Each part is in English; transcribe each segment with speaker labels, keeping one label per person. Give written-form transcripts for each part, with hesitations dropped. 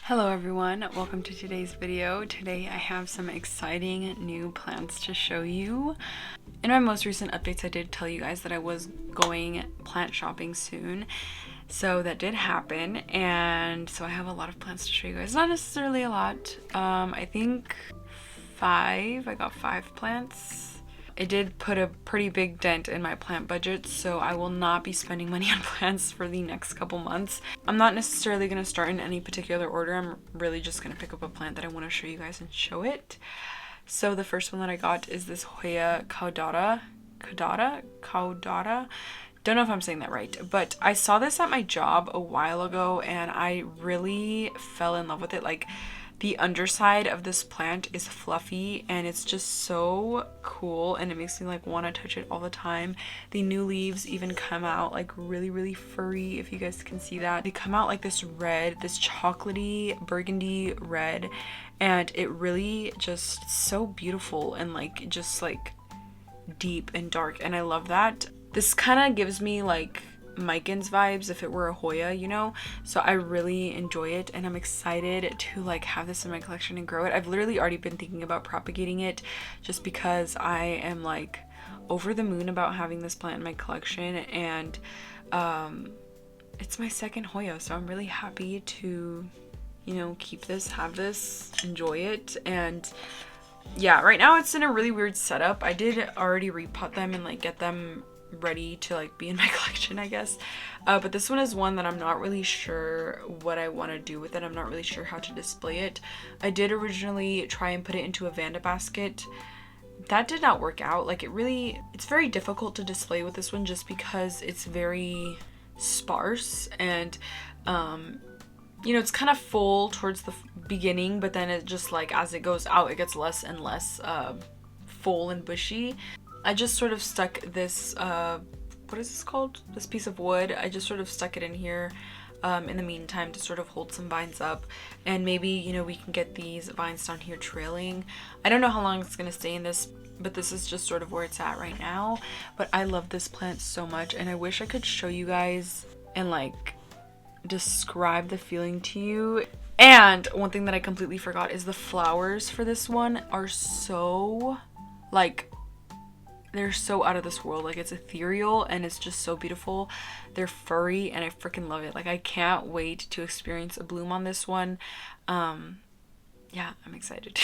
Speaker 1: Hello everyone, welcome to today's video. Today I have some exciting new plants to show you. In my most recent updates I did tell you guys that I was going plant shopping soon. So that did happen, and so I have a lot of plants to show you guys. Not necessarily a lot. I think I got 5 plants. It did put a pretty big dent in my plant budget, so I will not be spending money on plants for the next couple months. I'm not necessarily going to start in any particular order. I'm really just going to pick up a plant that I want to show you guys and show it. So the first one that I got is this Hoya kadara. Don't know if I'm saying that right, but I saw this at my job a while ago and I really fell in love with it. Like, the underside of this plant is fluffy and it's just so cool, and it makes me like want to touch it all the time. The new leaves even come out like really furry, if you guys can see that. They come out like this red, this chocolatey burgundy red, and it really just so beautiful and like just like deep and dark, and I love that. This kind of gives me like Maidenhair vibes if it were a Hoya, you know? So I really enjoy it and I'm excited to like have this in my collection and grow it. I've literally already been thinking about propagating it just because I am like over the moon about having this plant in my collection, and it's my second Hoya, so I'm really happy to, you know, keep this, have this, enjoy it. And yeah, right now it's in a really weird setup. I did already repot them and like get them ready to like be in my collection, I guess, but this one is one that I'm not really sure what I want to do with it. I'm not really sure how to display it. I did originally try and put it into a Vanda basket. That did not work out. Like, it's very difficult to display with this one just because it's very sparse, and you know, it's kind of full towards the beginning, but then it just like as it goes out it gets less and less full and bushy. I just sort of stuck this, what is this called? This piece of wood. I just sort of stuck it in here in the meantime to sort of hold some vines up. And maybe, you know, we can get these vines down here trailing. I don't know how long it's going to stay in this, but this is just sort of where it's at right now. But I love this plant so much, and I wish I could show you guys and like describe the feeling to you. And one thing that I completely forgot is the flowers for this one are so like, they're so out of this world. Like, it's ethereal and it's just so beautiful. They're furry and I freaking love it. Like, I can't wait to experience a bloom on this one. Yeah, I'm excited.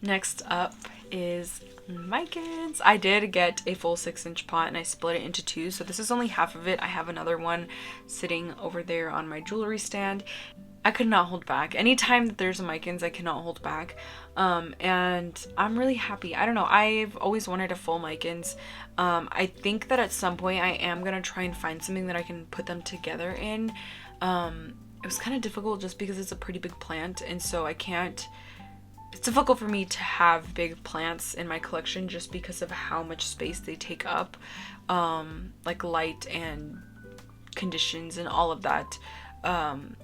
Speaker 1: Next up is Micans. I did get a full 6-inch pot and I split it into 2, so this is only half of it. I have another one sitting over there on my jewelry stand. I could not hold back. Anytime that there's a Micans, I cannot hold back. And I'm really happy. I don't know, I've always wanted a full Micans. I think that at some point I am gonna try and find something that I can put them together in. It was kind of difficult just because it's a pretty big plant, and so I can't, it's difficult for me to have big plants in my collection just because of how much space they take up. Like light and conditions and all of that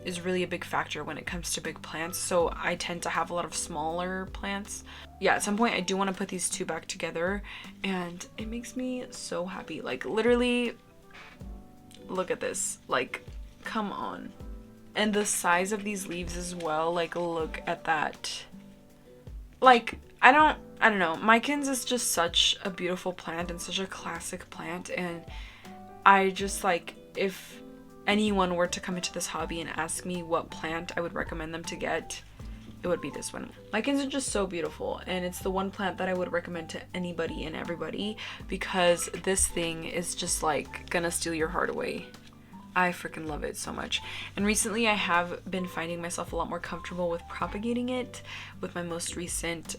Speaker 1: is really a big factor when it comes to big plants, so I tend to have a lot of smaller plants. Yeah, at some point I do want to put these 2 back together, and it makes me so happy. Like, literally, look at this, like, come on. And the size of these leaves as well, like, look at that. Like, I don't know, Micans is just such a beautiful plant and such a classic plant, and I just like, if anyone were to come into this hobby and ask me what plant I would recommend them to get, it would be this one. Micans are just so beautiful, and it's the one plant that I would recommend to anybody and everybody because this thing is just like gonna steal your heart away. I freaking love it so much. And recently I have been finding myself a lot more comfortable with propagating it with my most recent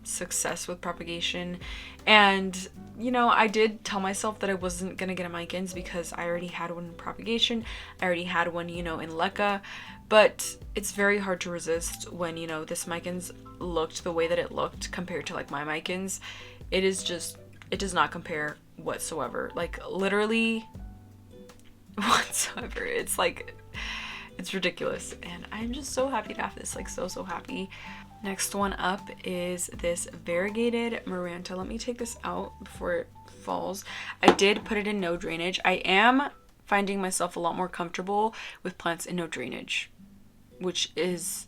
Speaker 1: success with propagation. And you know, I did tell myself that I wasn't gonna get a Micans because I already had one in propagation. I already had one, you know, in Leca, but it's very hard to resist when, you know, this Micans looked the way that it looked compared to like my Micans. It is just, it does not compare whatsoever. Like, literally whatsoever. It's like, it's ridiculous, and I'm just so happy to have this, like so happy. Next one up is this Variegated Miranda. Let me take this out before it falls. I did put it in no drainage. I am finding myself a lot more comfortable with plants in no drainage. which is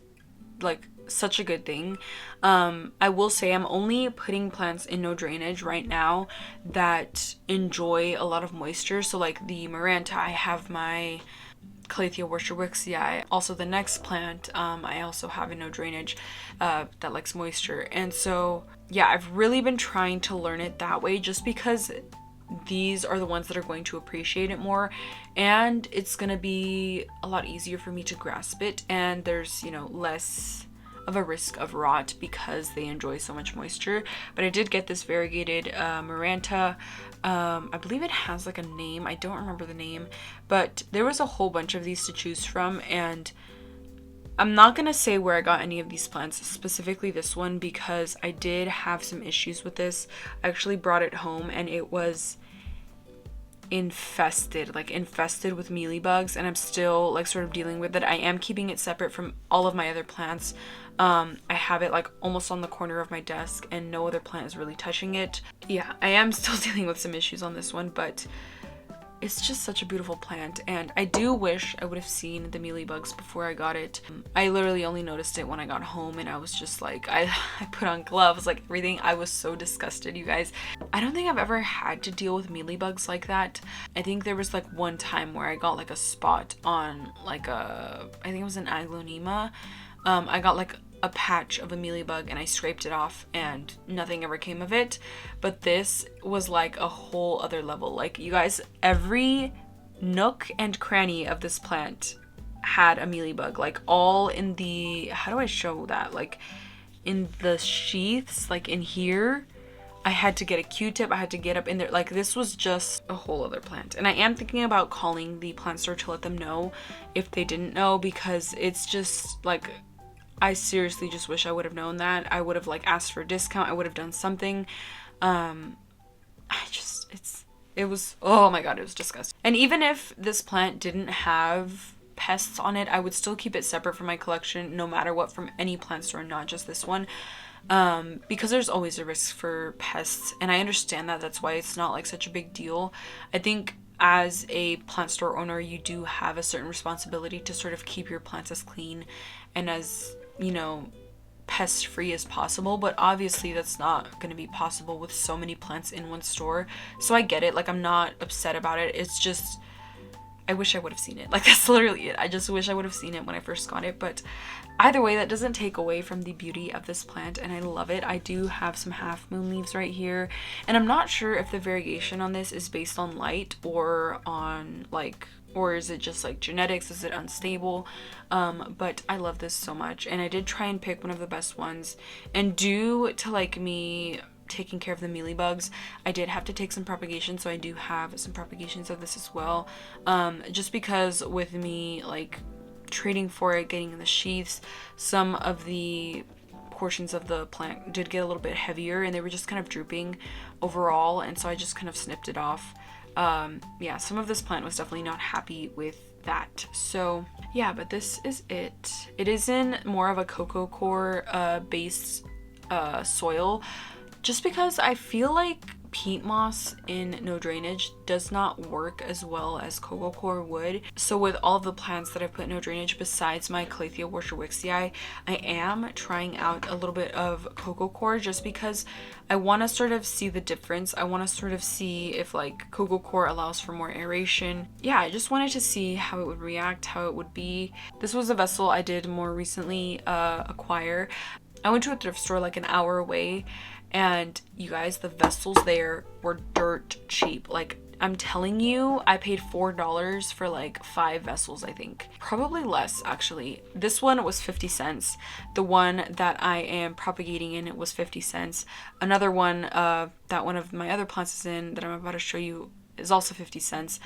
Speaker 1: like such a good thing. I will say I'm only putting plants in no drainage right now that enjoy a lot of moisture. So like the Miranda, I have my Calathea Worcesterwickii. Also the next plant, I also have in no drainage that likes moisture. And so yeah, I've really been trying to learn it that way, just because these are the ones that are going to appreciate it more, and it's gonna be a lot easier for me to grasp it, and there's, you know, less of a risk of rot because they enjoy so much moisture. But I did get this variegated Miranda. I believe it has like a name, I don't remember the name, but there was a whole bunch of these to choose from, and I'm not gonna say where I got any of these plants, specifically this one, because I did have some issues with this. I actually brought it home and it was infested with mealybugs, and I'm still like sort of dealing with it. I am keeping it separate from all of my other plants. I have it like almost on the corner of my desk and no other plant is really touching it. Yeah, I am still dealing with some issues on this one, but it's just such a beautiful plant, and I do wish I would have seen the mealybugs before I got it. I literally only noticed it when I got home, and I was just like, I put on gloves, like everything. I was so disgusted, you guys. I don't think I've ever had to deal with mealybugs like that. I think there was like one time where I got like a spot on like I think it was an aglonema. I got like a patch of a mealybug and I scraped it off and nothing ever came of it. But this was like a whole other level. Like, you guys, every nook and cranny of this plant had a mealybug, like all in the, how do I show that, like in the sheaths, like in here. I had to get a Q-tip, I had to get up in there. Like, this was just a whole other plant. And I am thinking about calling the plant store to let them know if they didn't know, because it's just like, I seriously just wish I would have known that. I would have like asked for a discount. I would have done something. It was, oh my god, it was disgusting. And even if this plant didn't have pests on it, I would still keep it separate from my collection, no matter what, from any plant store, not just this one. Because there's always a risk for pests, and I understand that. That's why it's not like such a big deal. I think as a plant store owner, you do have a certain responsibility to sort of keep your plants as clean and as, you know, pest free as possible, but obviously that's not going to be possible with so many plants in one store. So I get it, like, I'm not upset about it. It's just, I wish I would have seen it. Like, that's literally it. I just wish I would have seen it when I first got it. But either way, that doesn't take away from the beauty of this plant, and I love it. I do have some half moon leaves right here, and I'm not sure if the variegation on this is based on light or on like, or is it just like genetics? Is it unstable? But I love this so much, and I did try and pick one of the best ones. And due to like me taking care of the mealybugs, I did have to take some propagation, so I do have some propagations of this as well. Just because with me like trading for it, getting in the sheaths, some of the portions of the plant did get a little bit heavier and they were just kind of drooping overall, and so I just kind of snipped it off. Yeah, some of this plant was definitely not happy with that. So yeah, but this is it. It is in more of a cocoa core based soil, just because I feel like peat moss in no drainage does not work as well as cocoa core would. So with all of the plants that I've put in no drainage besides my Calathea Worcesterwickii, I am trying out a little bit of cocoa core, just because I want to sort of see the difference. I want to sort of see if like cocoa core allows for more aeration. Yeah, I just wanted to see how it would react, how it would be. This was a vessel I did more recently acquire. I went to a thrift store like an hour away, and you guys, the vessels there were dirt cheap. Like, I'm telling you, I paid $4 for like 5 vessels, I think. Probably less, actually. This one was 50 cents. The one that I am propagating in, it was 50 cents. Another one, that one of my other plants is in, that I'm about to show you, is also 50 cents.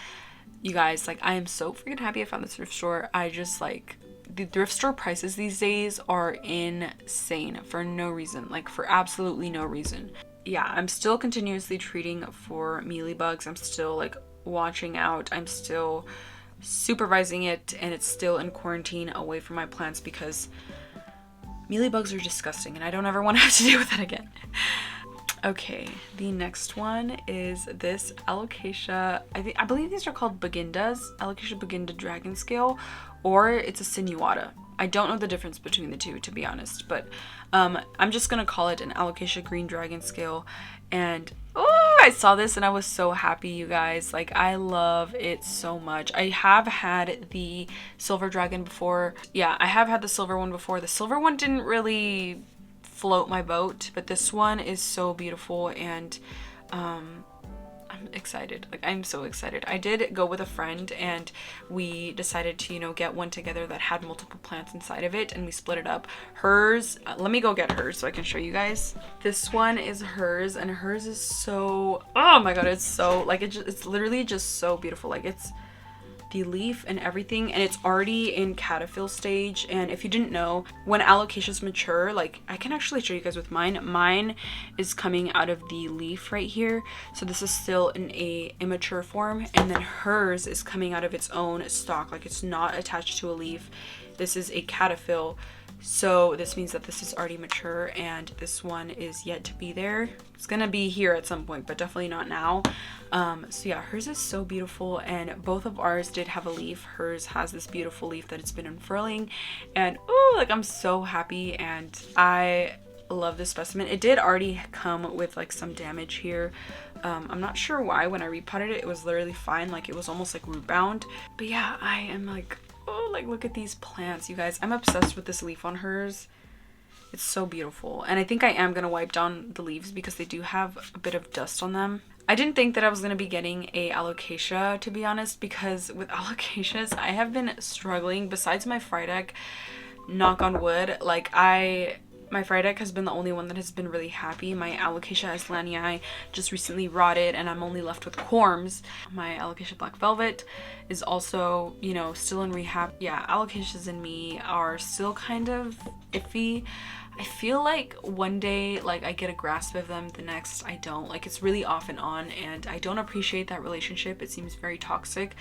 Speaker 1: You guys, like, I am so freaking happy I found this thrift store. I just, like, the thrift store prices these days are insane for no reason, like for absolutely no reason. Yeah, I'm still continuously treating for mealybugs. I'm still like watching out. I'm still supervising it, and it's still in quarantine away from my plants because mealybugs are disgusting and I don't ever want to have to deal with that again. Okay, the next one is this Alocasia. I believe these are called Begindas, Alocasia Beginda Dragon Scale, or it's a sinuata. I don't know the difference between the two, to be honest, but I'm just gonna call it an Alocasia Green Dragon Scale. And oh, I saw this and I was so happy, you guys. Like, I love it so much. I have had the Silver Dragon before. Yeah, I have had the silver one before. The silver one didn't really float my boat, but this one is so beautiful, and I'm excited. Like, I'm so excited. I did go with a friend and we decided to, you know, get one together that had multiple plants inside of it, and we split it up. Hers, let me go get hers so I can show you guys. This one is hers, and hers is so, oh my god, it's so, like, it's literally just so beautiful. Like, it's the leaf and everything, and it's already in caterpillar stage. And if you didn't know, when alocasias mature, like, I can actually show you guys with mine is coming out of the leaf right here, so this is still in a immature form, and then hers is coming out of its own stalk, like it's not attached to a leaf. This is a caterpillar, so this means that this is already mature, and this one is yet to be there. It's gonna be here at some point, but definitely not now. So yeah, hers is so beautiful, and both of ours did have a leaf. Hers has this beautiful leaf that it's been unfurling, and oh, like, I'm so happy, and I love this specimen. It did already come with like some damage here. I'm not sure why. When I repotted it, it was literally fine. Like, it was almost like root bound. But yeah, I am like, oh, like, look at these plants, you guys. I'm obsessed with this leaf on hers. It's so beautiful. And I think I am gonna wipe down the leaves because they do have a bit of dust on them. I didn't think that I was gonna be getting a alocasia, to be honest, because with alocasias I have been struggling. Besides my Frydek, knock on wood, like, my Frydek has been the only one that has been really happy. My Alocasia islanii just recently rotted, and I'm only left with corms. My Alocasia Black Velvet is also, you know, still in rehab. Yeah, alocasias and me are still kind of iffy. I feel like one day, like, I get a grasp of them, the next I don't. Like, it's really off and on, and I don't appreciate that relationship. It seems very toxic.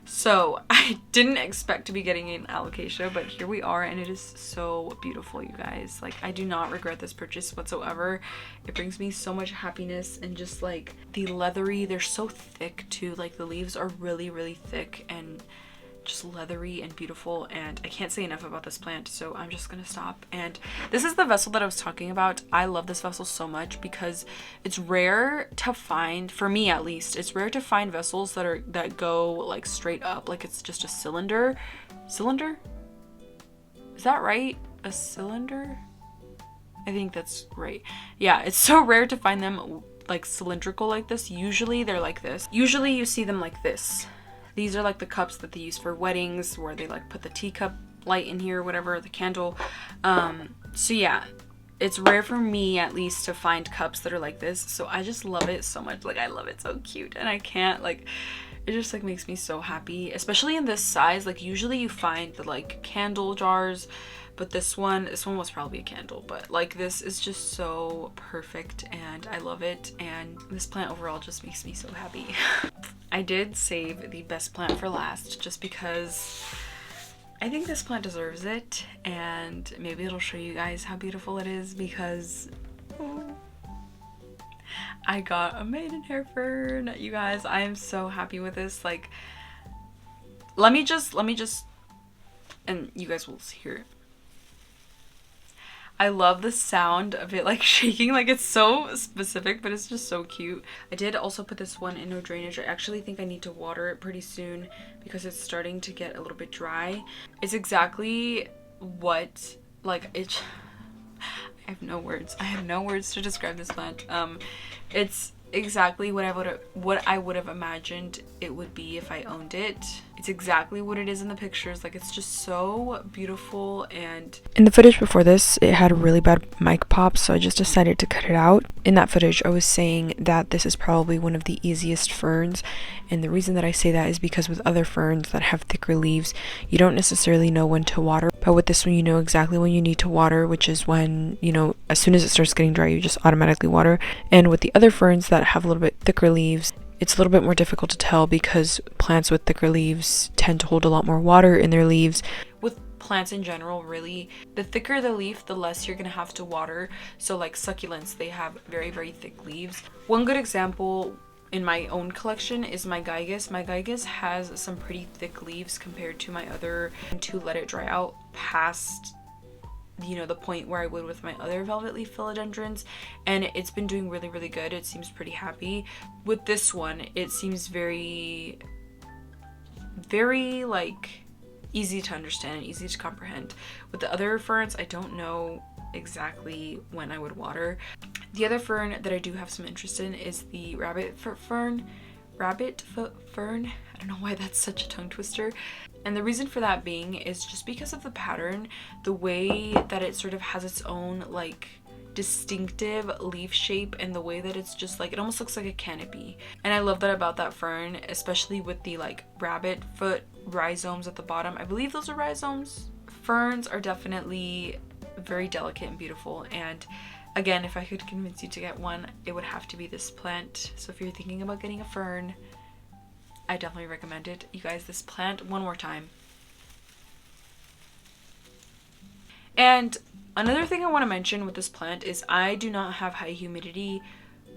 Speaker 1: So I didn't expect to be getting an alocasia, but here we are, and it is so beautiful, you guys. Like, I do not regret this purchase whatsoever. It brings me so much happiness, and just like the leathery, they're so thick too. Like, the leaves are really, really thick and just leathery and beautiful, and I can't say enough about this plant, so I'm just gonna stop. And this is the vessel that I was talking about. I love this vessel so much because it's rare to find, for me at least, it's rare to find vessels that go like straight up, like it's just a cylinder. Is that right? A cylinder? I think that's right. Yeah, it's so rare to find them like cylindrical like this. Usually they're like this. Usually you see them like this. These are like the cups that they use for weddings, where they like put the teacup light in here, whatever, the candle. So yeah, it's rare for me at least to find cups that are like this. So I just love it so much. Like, I love it, so cute, and I can't, like, it just like makes me so happy, especially in this size. Like, usually you find the like candle jars, but this one was probably a candle, but like, this is just so perfect, and I love it, and this plant overall just makes me so happy. I did save the best plant for last just because I think this plant deserves it, and maybe it'll show you guys how beautiful it is, because I got a Maidenhair Fern, you guys. I am so happy with this. Like, let me just, and you guys will hear it. I love the sound of it like shaking. Like, it's so specific, but it's just so cute. I did also put this one in no drainage. I actually think I need to water it pretty soon because it's starting to get a little bit dry. It's exactly what, like, it, I have no words. I have no words to describe this plant. It's exactly what I would have imagined it would be if I owned it. It's exactly what it is in the pictures. Like, it's just so beautiful. And in the footage before this, it had a really bad mic pop, so I just decided to cut it out. In that footage, I was saying that this is probably one of the easiest ferns, and the reason that I say that is because with other ferns that have thicker leaves, you don't necessarily know when to water, but with this one you know exactly when you need to water, which is when, you know, as soon as it starts getting dry, you just automatically water. And with the other ferns that have a little bit thicker leaves, it's a little bit more difficult to tell because plants with thicker leaves tend to hold a lot more water in their leaves. With plants in general, really, the thicker the leaf, the less you're gonna have to water. So like succulents, they have very, very thick leaves. One good example in my own collection is my Gigas. My Gigas has some pretty thick leaves compared to my other, to let it dry out past, you know, the point where I would with my other velvet leaf philodendrons, and it's been doing really, really good. It seems pretty happy. With this one, it seems very like easy to understand and easy to comprehend. With the other ferns, I don't know exactly when I would water. The other fern that I do have some interest in is the rabbit foot fern. Rabbit foot fern. I don't know why that's such a tongue twister. And the reason for that being is just because of the pattern, the way that it sort of has its own like distinctive leaf shape, and the way that it's just like, it almost looks like a canopy. And I love that about that fern, especially with the like rabbit foot rhizomes at the bottom. I believe those are rhizomes. Ferns are definitely very delicate and beautiful, and again, if I could convince you to get one, it would have to be this plant. So if you're thinking about getting a fern, I definitely recommend it. You guys, this plant, one more time. And another thing I want to mention with this plant is I do not have high humidity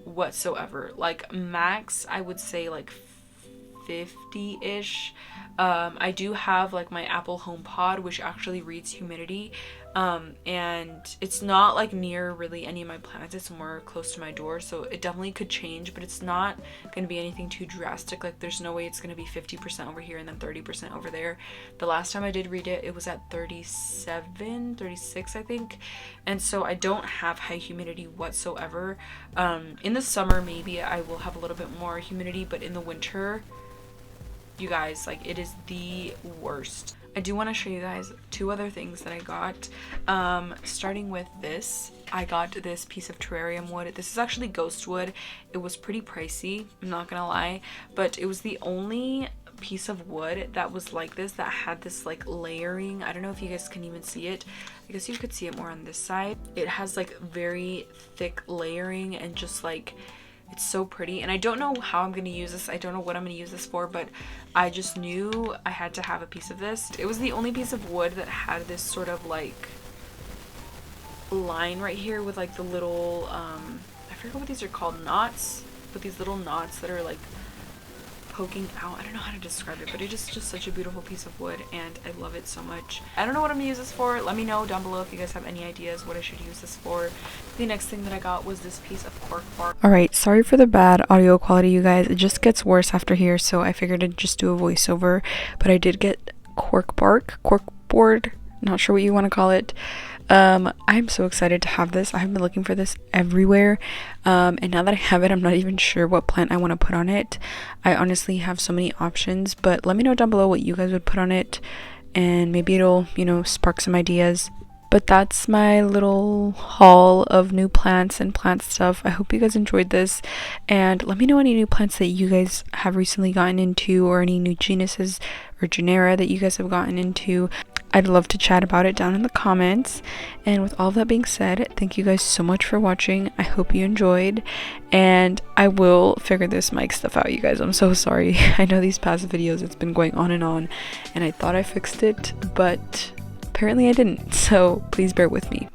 Speaker 1: whatsoever. Like max, I would say like 50-ish. I do have like my Apple HomePod, which actually reads humidity, and it's not like near really any of my plants. It's more close to my door, so it definitely could change, but it's not going to be anything too drastic. Like there's no way it's going to be 50% over here and then 30% over there. The last time I did read it, it was at 37, 36 I think, and so I don't have high humidity whatsoever. In the summer maybe I will have a little bit more humidity, but in the winter, you guys, like it is the worst. I do want to show you guys two other things that I got. Starting with this, I got this piece of terrarium wood. This is actually ghost wood. It was pretty pricey, I'm not gonna lie, but it was the only piece of wood that was like this, that had this like layering. I don't know if you guys can even see it. I guess you could see it more on this side. It has like very thick layering, and just like, it's so pretty. And I don't know how I'm going to use this. I don't know what I'm going to use this for, but I just knew I had to have a piece of this. It was the only piece of wood that had this sort of like line right here with like the little, I forget what these are called, knots, but these little knots that are like poking out. I don't know how to describe it, but it is just such a beautiful piece of wood, and I love it so much. I don't know what I'm gonna use this for. Let me know down below if you guys have any ideas what I should use this for. The next thing that I got was this piece of cork bark. Alright, sorry for the bad audio quality, you guys. It just gets worse after here, so I figured I'd just do a voiceover. But I did get cork bark, cork board, not sure what you want to call it. I'm so excited to have this. I've been looking for this everywhere, and now that I have it, I'm not even sure what plant I want to put on it. I honestly have so many options, but let me know down below what you guys would put on it, and maybe it'll, you know, spark some ideas. But that's my little haul of new plants and plant stuff. I hope you guys enjoyed this, and let me know any new plants that you guys have recently gotten into, or any new genuses or genera that you guys have gotten into. I'd love to chat about it down in the comments. And with all of that being said, thank you guys so much for watching. I hope you enjoyed, and I will figure this mic stuff out, you guys. I'm so sorry. I know these past videos it's been going on, and I thought I fixed it, but apparently I didn't, so please bear with me.